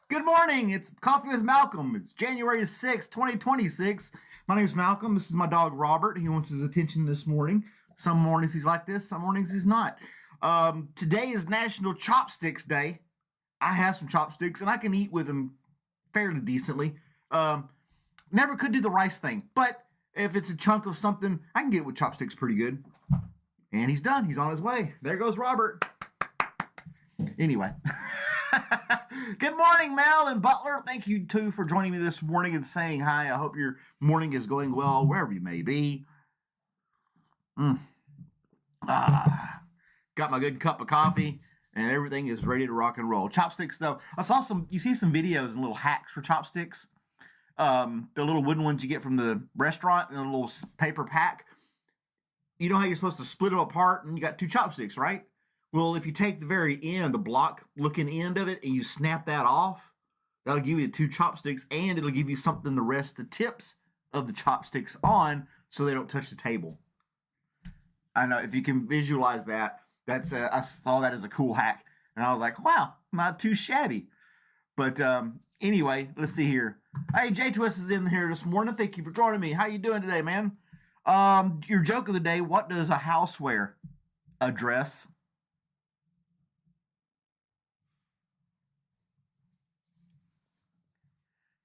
Good morning. It's Coffee with Malcolm. It's January 6th, 2026. My name is Malcolm. This is my dog, Robert. He wants his attention this morning. Some mornings he's like this, some mornings he's not. Today is National Chopsticks Day. I have some chopsticks, and I can eat with them fairly decently. Never could do the rice thing, but if it's a chunk of something, I can get it with chopsticks pretty good. And he's done. He's on his way. There goes Robert. Anyway. Good morning, Mel and Butler. Thank you, too, for joining me this morning and saying hi. I hope your morning is going well, wherever you may be. Got my good cup of coffee, and everything is ready to rock and roll. Chopsticks, though, you see some videos and little hacks for chopsticks. The little wooden ones you get from the restaurant in a little paper pack. You know how you're supposed to split them apart and you got two chopsticks, right? Well, if you take the very end, the block-looking end of it, and you snap that off, that'll give you the two chopsticks, and it'll give you something to rest the tips of the chopsticks on so they don't touch the table. I know, if you can visualize that, I saw that as a cool hack, and I was like, wow, not too shabby. But anyway, let's see here. Hey, J-Twist is in here this morning. Thank you for joining me. How you doing today, man? Your joke of the day, what does a house wear? A dress.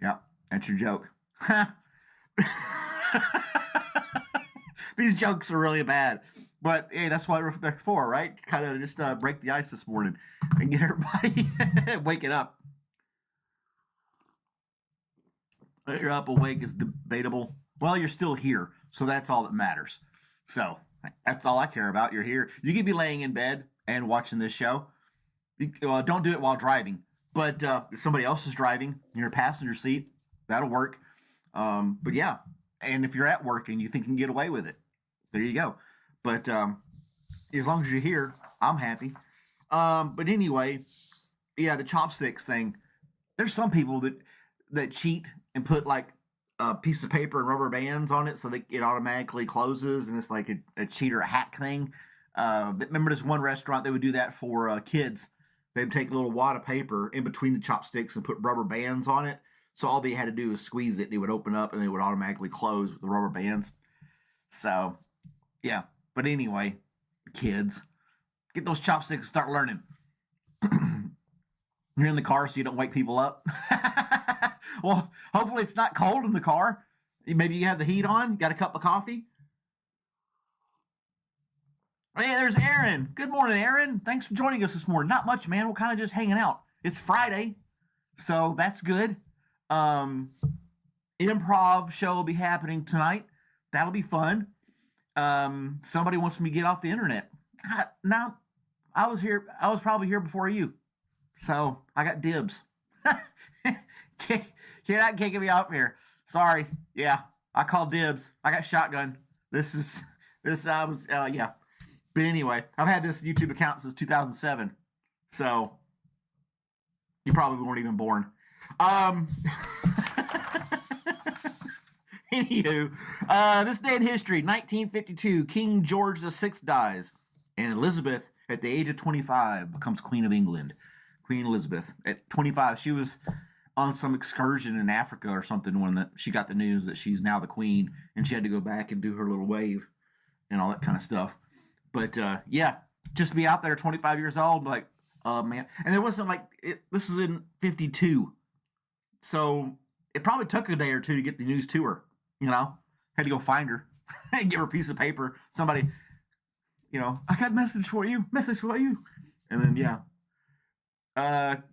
Yeah, that's your joke. These jokes are really bad. But, hey, that's what they're for, right? Kind of just break the ice this morning and get everybody waking up. You're up awake is debatable. Well, you're still here, so that's all that matters. So that's all I care about. You're here. You could be laying in bed and watching this show. Don't do it while driving. But if somebody else is driving in your passenger seat, that'll work. But yeah, and if you're at work and you think you can get away with it, there you go. But as long as you're here, I'm happy. But anyway, yeah, the chopsticks thing. There's some people that cheat and put like a piece of paper and rubber bands on it so that it automatically closes, and it's like a cheat or a hack thing. Remember this one restaurant, they would do that for kids. They'd take a little wad of paper in between the chopsticks and put rubber bands on it. So all they had to do was squeeze it, and it would open up, and they would automatically close with the rubber bands. So, yeah. But anyway, kids, get those chopsticks and start learning. You're in the car so you don't wake people up. Well, hopefully it's not cold in the car. Maybe you have the heat on, got a cup of coffee. Hey, there's Aaron. Good morning, Aaron. Thanks for joining us this morning. Not much, man. We're kind of just hanging out. It's Friday, so that's good. Improv show will be happening tonight. That'll be fun. Somebody wants me to get off the internet. No, I was here. I was probably here before you, so I got dibs. You're not kicking me off here. Sorry. Yeah, I called dibs. I got shotgun. Yeah. But anyway, I've had this YouTube account since 2007, so you probably weren't even born. Anywho, this day in history, 1952, King George VI dies, and Elizabeth, at the age of 25, becomes Queen of England. Queen Elizabeth. At 25, she was on some excursion in Africa or something when she got the news that she's now the queen, and she had to go back and do her little wave and all that kind of stuff. But, yeah, just to be out there 25 years old, like, man. And it wasn't like, this was in 52. So it probably took a day or two to get the news to her, you know. Had to go find her and give her a piece of paper. Somebody, you know, I got a message for you. And then, yeah.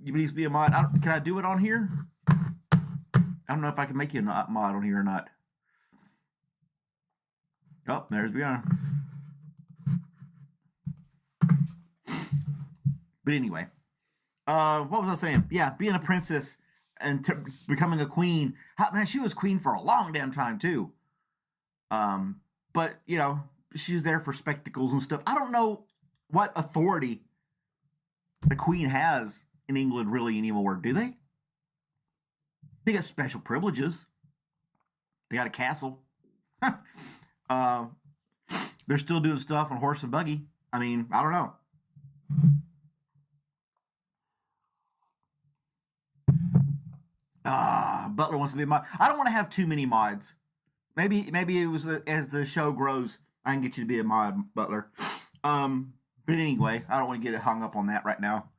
You please be a mod. Can I do it on here? I don't know if I can make you a mod on here or not. Oh, there's Brianna. But anyway, what was I saying? Yeah, being a princess and becoming a queen. Man, she was queen for a long damn time too. But you know, she's there for spectacles and stuff. I don't know what authority the queen has in England really anymore. Do they? They got special privileges. They got a castle. They're still doing stuff on horse and buggy. I mean, I don't know. Butler wants to be a mod. I don't want to have too many mods. Maybe it was as the show grows, I can get you to be a mod, Butler. But anyway, I don't want to get hung up on that right now.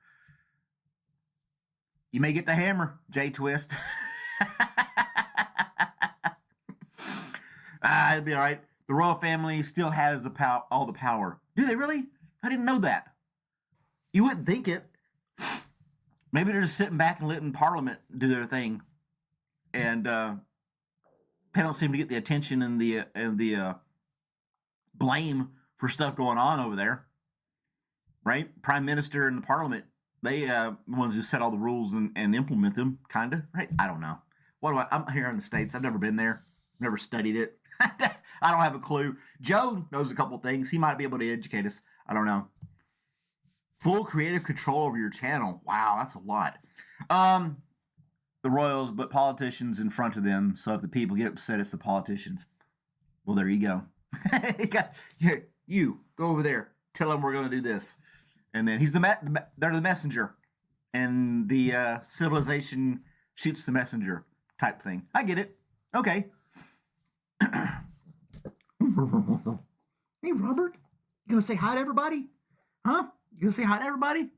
You may get the hammer, J Twist. It'll be all right. The royal family still has all the power. Do they really? I didn't know that. You wouldn't think it. Maybe they're just sitting back and letting Parliament do their thing, and they don't seem to get the attention and the blame for stuff going on over there, right? Prime Minister and the Parliament, they the ones who set all the rules and implement them, kind of, right? I don't know. I'm here in the States. I've never been there, never studied it. I don't have a clue. Joe knows a couple things. He might be able to educate us. I don't know. Full creative control over your channel. Wow, that's a lot. The royals, but politicians in front of them. So if the people get upset, it's the politicians. Well, there you go. You go over there. Tell them we're going to do this. And then they're the messenger. And the civilization shoots the messenger type thing. I get it. Okay. Hey, Robert. You going to say hi to everybody? Huh? You going to say hi to everybody?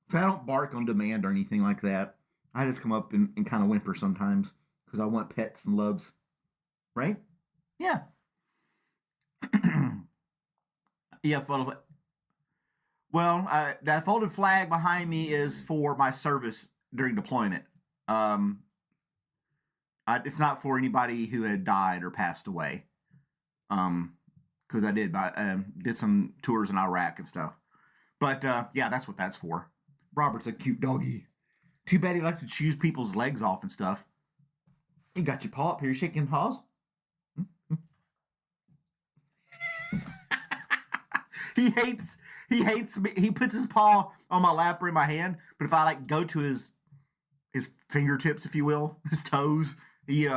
So I don't bark on demand or anything like that. I just come up and kind of whimper sometimes because I want pets and loves. Right? Yeah. Yeah, folded. Well, that folded flag behind me is for my service during deployment. It's not for anybody who had died or passed away. Because I did some tours in Iraq and stuff. But yeah, that's what that's for. Robert's a cute doggy. Too bad he likes to chew people's legs off and stuff. You got your paw up here. You shaking paws? He hates me. He puts his paw on my lap or in my hand. But if I like go to his fingertips, if you will, his toes, he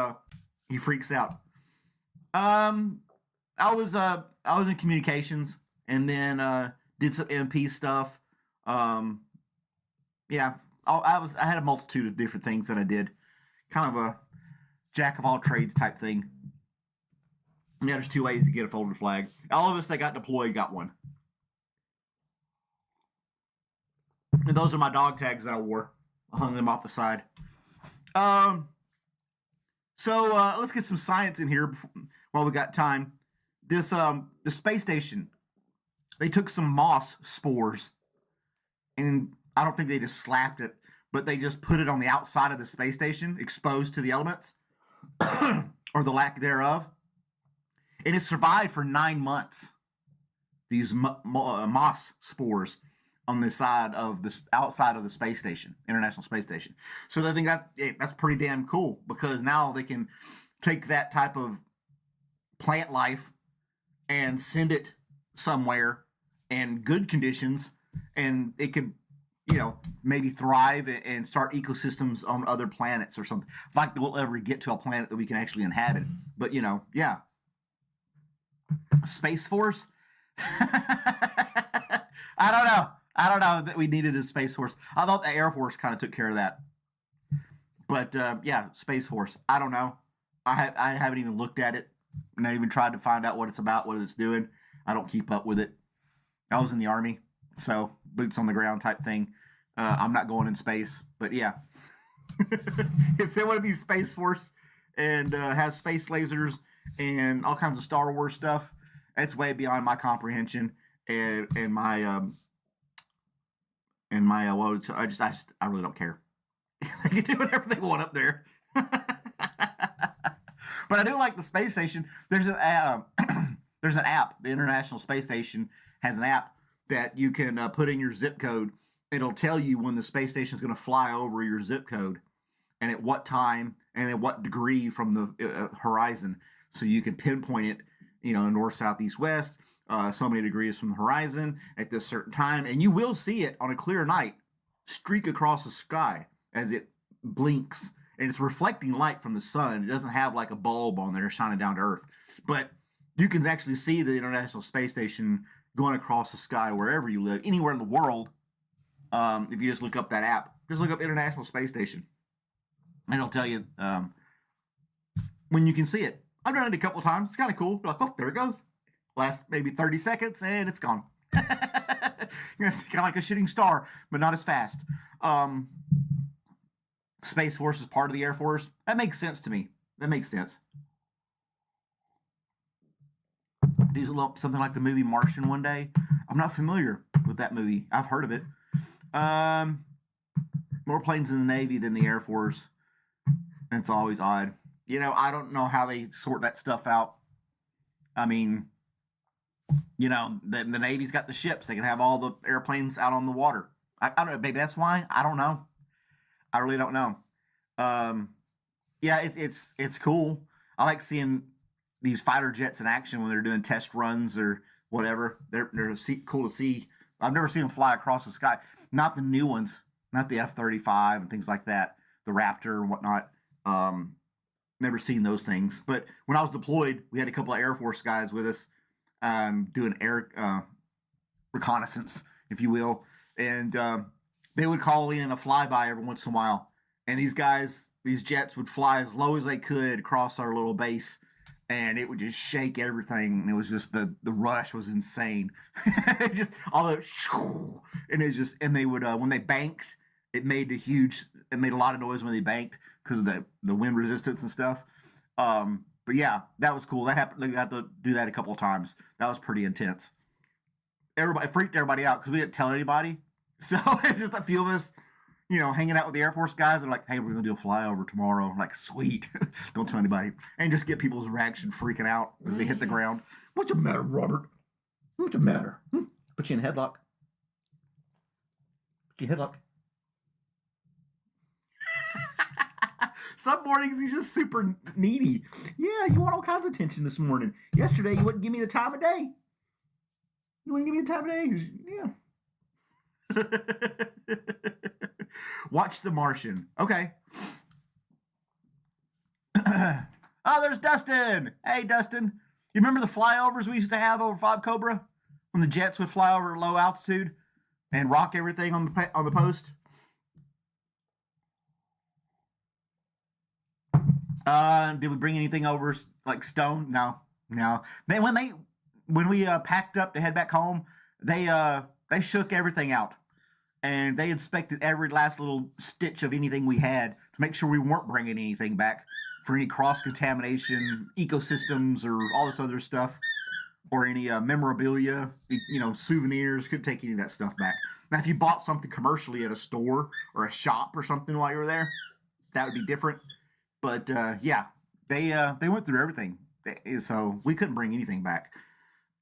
freaks out. I was in communications and then did some MP stuff. Yeah, I had a multitude of different things that I did. Kind of a jack of all trades type thing. Yeah, there's two ways to get a folded flag. All of us that got deployed got one. And those are my dog tags that I wore. I hung them off the side. So let's get some science in here while we got time. This the space station, they took some moss spores, and I don't think they just slapped it, but they just put it on the outside of the space station, exposed to the elements, or the lack thereof. And it survived for 9 months. These moss spores on the side of the outside of the space station, International Space Station. So they think that's pretty damn cool, because now they can take that type of plant life and send it somewhere in good conditions, and it could, maybe thrive and start ecosystems on other planets or something. Like we'll ever get to a planet that we can actually inhabit. But yeah. Space Force? I don't know that we needed a Space Force. I thought the Air Force kind of took care of that. But yeah, Space Force. I don't know. I haven't even looked at it. And I even tried to find out what it's about, what it's doing. I don't keep up with it. I was in the Army, so boots on the ground type thing. I'm not going in space, but yeah. If they want to be Space Force and has space lasers and all kinds of Star Wars stuff, it's way beyond my comprehension and my I really don't care. They can do whatever they want up there. But I do like the space station. There's an app. The International Space Station has an app that you can put in your zip code. It'll tell you when the space station is going to fly over your zip code, and at what time, and at what degree from the horizon. So you can pinpoint it, north, south, east, west, so many degrees from the horizon at this certain time. And you will see it on a clear night streak across the sky as it blinks. And it's reflecting light from the sun. It doesn't have like a bulb on there shining down to Earth. But you can actually see the International Space Station going across the sky wherever you live, anywhere in the world. If you just look up that app, just look up International Space Station, and it'll tell you when you can see it. I've done it a couple of times. It's kind of cool. You're like, oh, there it goes. Last maybe 30 seconds, and it's gone. It's kind of like a shooting star, but not as fast. Space Force is part of the Air Force. That makes sense to me. That makes sense. Do something like the movie Martian one day. I'm not familiar with that movie. I've heard of it. More planes in the Navy than the Air Force. And it's always odd. You know, I don't know how they sort that stuff out. I mean, you know, the Navy's got the ships. They can have all the airplanes out on the water. I don't know. Maybe that's why. I don't know. I really don't know. Yeah, it's cool. I like seeing these fighter jets in action when they're doing test runs or whatever. They're cool to see. I've never seen them fly across the sky. Not the new ones. Not the F-35 and things like that. The Raptor and whatnot. Never seen those things. But when I was deployed, we had a couple of Air Force guys with us doing air reconnaissance, if you will. And they would call in a flyby every once in a while. And these guys, these jets would fly as low as they could across our little base. And it would just shake everything. And it was just, the rush was insane. Just all the, and it just, and they would, when they banked, it made a lot of noise when they banked because of the wind resistance and stuff. But yeah, that was cool. That happened. They got to do that a couple of times. That was pretty intense. It freaked everybody out because we didn't tell anybody. So it's just a few of us, you know, hanging out with the Air Force guys. They're like, hey, we're going to do a flyover tomorrow. I'm like, sweet. Don't tell anybody. And just get people's reaction freaking out as they hit the ground. What's the matter, Robert? What's the matter? Put you in headlock. Put you in headlock. Some mornings he's just super needy. Yeah, you want all kinds of attention this morning. Yesterday you wouldn't give me the time of day. You wouldn't give me the time of day? Yeah. Watch The Martian. Okay. Oh, there's Dustin. Hey, Dustin. You remember the flyovers we used to have over Fob Cobra? When the jets would fly over at low altitude and rock everything on the post? Did we bring anything over like stone? No. When we packed up to head back home, they shook everything out, and they inspected every last little stitch of anything we had to make sure we weren't bringing anything back for any cross contamination, ecosystems, or all this other stuff, or any memorabilia, you know, souvenirs. Couldn't take any of that stuff back. Now, if you bought something commercially at a store or a shop or something while you were there, that would be different. But yeah, they went through everything, so we couldn't bring anything back.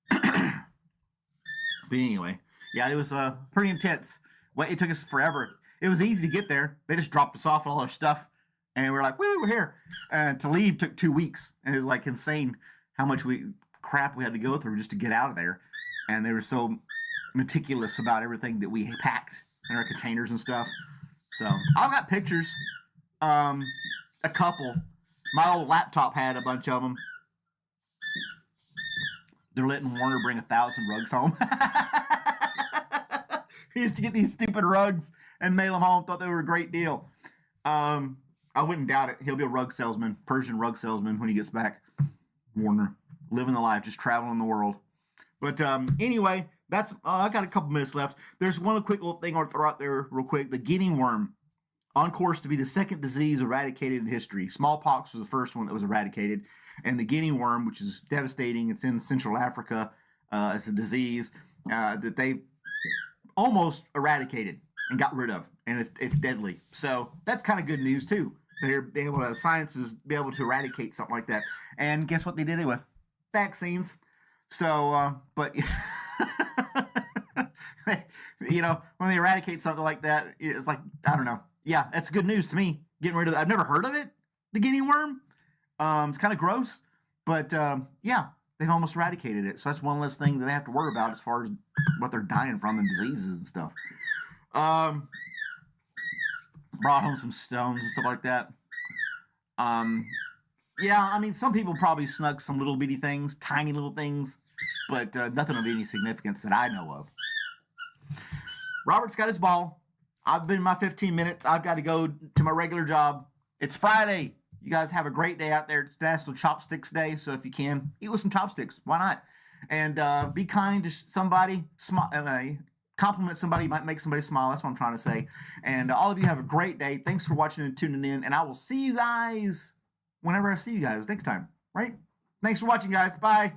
But anyway, yeah, it was pretty intense. Well, it took us forever. It was easy to get there. They just dropped us off all our stuff, and we were like, "Woo, we're here." And to leave took 2 weeks, and it was like insane how much crap we had to go through just to get out of there. And they were so meticulous about everything that we packed in our containers and stuff. So I've got pictures. A couple. My old laptop had a bunch of them. They're letting Warner bring 1,000 rugs home. We used to get these stupid rugs and mail them home. Thought they were a great deal. I wouldn't doubt it. He'll be a rug salesman, Persian rug salesman when he gets back. Warner, living the life, just traveling the world. But anyway, that's. I got a couple minutes left. There's one quick little thing I'll throw out there real quick. The guinea worm. On course to be the second disease eradicated in history. Smallpox was the first one that was eradicated. And the guinea worm, which is devastating, it's in Central Africa as a disease that they almost eradicated and got rid of. And it's deadly. So that's kind of good news, too. Science is able to eradicate something like that. And guess what they did it with? Vaccines. So, but... you know, when they eradicate something like that, it's like, I don't know. Yeah, that's good news to me. Getting rid of that. I've never heard of it, the guinea worm. It's kind of gross, but yeah, they've almost eradicated it. So that's one less thing that they have to worry about as far as what they're dying from and diseases and stuff. Brought home some stones and stuff like that. Yeah, I mean, some people probably snuck some little bitty things, tiny little things. but nothing of any significance that I know of. Robert's got his ball. I've been in my 15 minutes. I've got to go to my regular job. It's Friday. You guys have a great day out there. It's National Chopsticks Day, so if you can, eat with some chopsticks. Why not? And be kind to somebody. Compliment somebody. You might make somebody smile. That's what I'm trying to say. And all of you have a great day. Thanks for watching and tuning in. And I will see you guys whenever I see you guys next time. Right? Thanks for watching, guys. Bye.